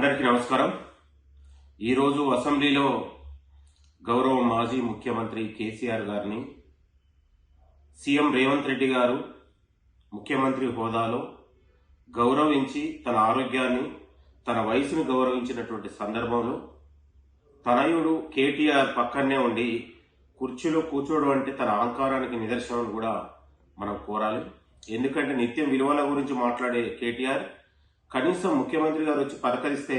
అందరికీ నమస్కారం. ఈరోజు అసెంబ్లీలో గౌరవ మాజీ ముఖ్యమంత్రి కేసీఆర్ గారిని సీఎం రేవంత్ రెడ్డి గారు ముఖ్యమంత్రి హోదాలో గౌరవించి తన ఆరోగ్యాన్ని, తన వయసును గౌరవించినటువంటి సందర్భంలో తనయుడు కేటీఆర్ పక్కనే ఉండి కుర్చీలో కూర్చోవడం అంటే తన అహంకారానికి నిదర్శనం కూడా మనం కోరాలి. ఎందుకంటే నిత్యం విలువల గురించి మాట్లాడే కేటీఆర్ కనీసం ముఖ్యమంత్రి గారు వచ్చి పలకరిస్తే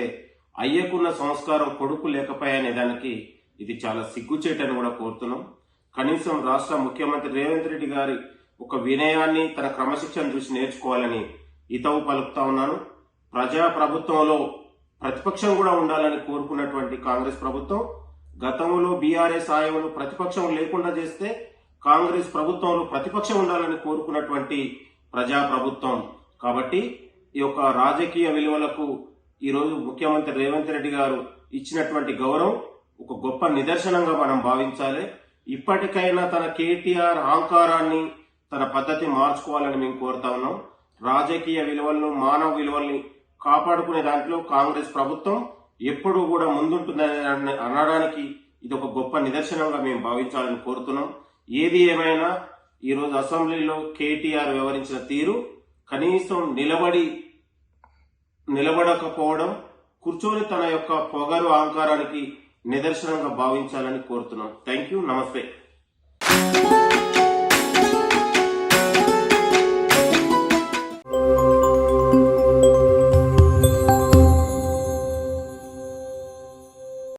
అయ్యకున్న సంస్కారం కొడుకు లేకపోయానే దానికి ఇది చాలా సిగ్గుచేటని కూడా కోరుతున్నాం. కనీసం రాష్ట్ర ముఖ్యమంత్రి రేవంత్ రెడ్డి గారి ఒక వినయాన్ని, తన క్రమశిక్షణ చూసి నేర్చుకోవాలని హితవు పలుకుతా ఉన్నాను. ప్రజా ప్రభుత్వంలో ప్రతిపక్షం కూడా ఉండాలని కోరుకున్నటువంటి కాంగ్రెస్ ప్రభుత్వం గతంలో బీఆర్ఎస్ హయాంలో ప్రతిపక్షం లేకుండా చేస్తే కాంగ్రెస్ ప్రభుత్వంలో ప్రతిపక్షం ఉండాలని కోరుకున్నటువంటి ప్రజా ప్రభుత్వం. కాబట్టి ఈ యొక్క రాజకీయ విలువలకు ఈరోజు ముఖ్యమంత్రి రేవంత్ రెడ్డి గారు ఇచ్చినటువంటి గౌరవం ఒక గొప్ప నిదర్శనంగా మనం భావించాలి. ఇప్పటికైనా తన కేటీఆర్ అహంకారాన్ని, తన పద్ధతి మార్చుకోవాలని మేము కోరుతా ఉన్నాం. రాజకీయ విలువలను, మానవ విలువల్ని కాపాడుకునే దాంట్లో కాంగ్రెస్ ప్రభుత్వం ఎప్పుడూ కూడా ముందుంటుందని అనడానికి ఇది ఒక గొప్ప నిదర్శనంగా మేము భావించాలని కోరుతున్నాం. ఏది ఏమైనా ఈరోజు అసెంబ్లీలో కేటీఆర్ వ్యవహరించిన తీరు కనీసం నిలబడకపోవడం, కూర్చొని తన యొక్క పొగరు అహంకారానికి నిదర్శనంగా భావించాలని కోరుతున్నాం. Thank you. నమస్తే.